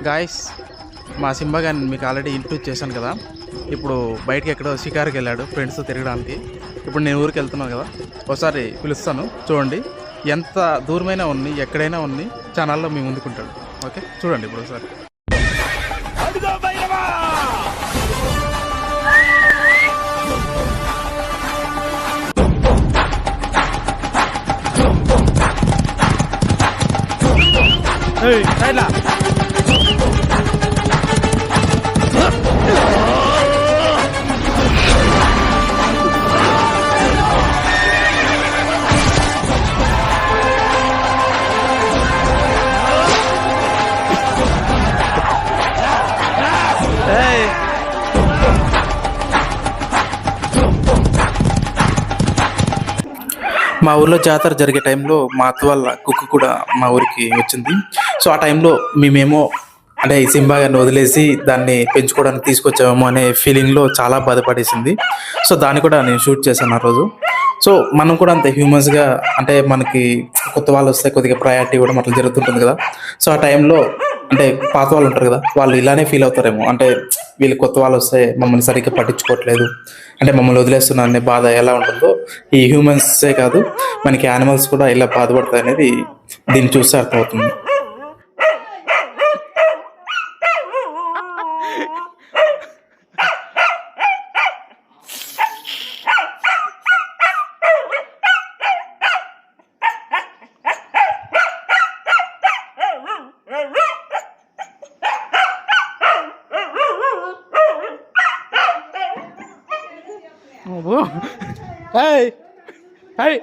Guys మా Simba గారిని మీకు ఆల్రెడీ ఇంట్రడ్యూస్ చేశాను కదా. ఇప్పుడు బయటకి ఎక్కడో షికారుకి వెళ్ళాడు ఫ్రెండ్స్తో తిరగడానికి. ఇప్పుడు నేను ఊరికి వెళ్తున్నాను కదా, ఒకసారి పిలుస్తాను చూడండి. ఎంత దూరమైనా ఉన్ని ఎక్కడైనా ఉన్ని ఛానల్లో మీ ముందుకుంటాడు. ఓకే చూడండి ఇప్పుడు ఒకసారి. మా ఊర్లో జాతర జరిగే టైంలో మా అత్త వాళ్ళ కుక్క కూడా మా ఊరికి వచ్చింది. సో ఆ టైంలో మేమేమో అంటే ఈ సింబా గారిని వదిలేసి దాన్ని పెంచుకోవడానికి తీసుకొచ్చామేమో అనే ఫీలింగ్లో చాలా బాధపడేసింది. సో దాన్ని కూడా నేను షూట్ చేశాను ఆ రోజు. సో మనం కూడా అంతే హ్యూమన్స్గా, అంటే మనకి కొత్త వాళ్ళు వస్తే కొద్దిగా ప్రయారిటీ కూడా అట్లా జరుగుతుంటుంది కదా. సో ఆ టైంలో అంటే పాత వాళ్ళు ఉంటారు కదా, వాళ్ళు ఇలానే ఫీల్ అవుతారేమో. అంటే వీళ్ళు కొత్త వాళ్ళు వస్తే మమ్మల్ని సరిగ్గా పట్టించుకోవట్లేదు, అంటే మమ్మల్ని వదిలేస్తున్నారు అనే బాధ ఎలా ఉంటుందో ఈ హ్యూమన్సే కాదు మనకి యానిమల్స్ కూడా ఇలా బాధపడతాయి అనేది దీన్ని చూస్తే అర్థమవుతుంది. Hey! Hey!